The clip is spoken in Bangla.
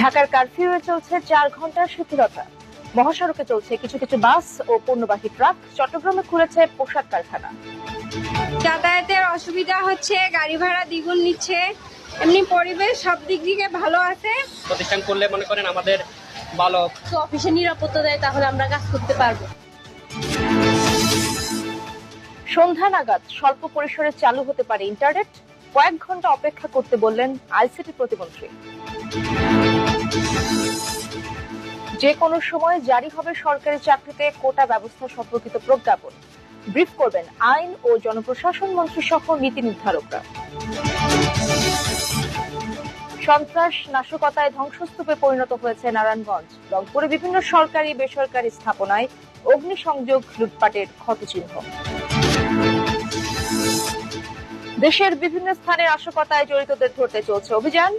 ঢাকার কারফিউয়ে চলছে ৪ ঘন্টার শিথিলতা। মহাসড়কে চলছে কিছু কিছু বাস ও পণ্যবাহী ট্রাক। চট্টগ্রামে খুলেছে পোশাক কারখানা। যাতায়াতের অসুবিধা হচ্ছে, গাড়ি ভাড়া দ্বিগুণ নিচ্ছে, এমনি পরিবেশ সব দিক থেকে ভালো আছে। প্রতিষ্ঠান করলে মনে করেন আমাদের ভালো, তো অফিসে নিরাপত্তা দেয়, তাহলে আমরা কাজ করতে পারবো। সন্ধ্যা নাগাদ স্বল্প পরিসরে চালু হতে পারে ইন্টারনেট। কয়েক ঘন্টা অপেক্ষা করতে বললেন আইসিটি প্রতিমন্ত্রী। যে কোনো সময় জারি হবে সরকারি চাকরিতে কোটা ব্যবস্থা সম্পর্কিত প্রজ্ঞাপন। ব্রিফ করবেন আইন ও জনপ্রশাসন মন্ত্রী সহ নীতি নির্ধারকরা। সন্ত্রাস নাশকতায় ধ্বংসস্তূপে পরিণত হয়েছে নারায়ণগঞ্জ। রংপুরে বিভিন্ন সরকারি বেসরকারি স্থাপনায় অগ্নিসংযোগ, লুটপাটের ক্ষতচিহ্ন। দেশের বিভিন্ন স্থানে নাশকতায় জড়িতদের ধরতে চলছে অভিযান।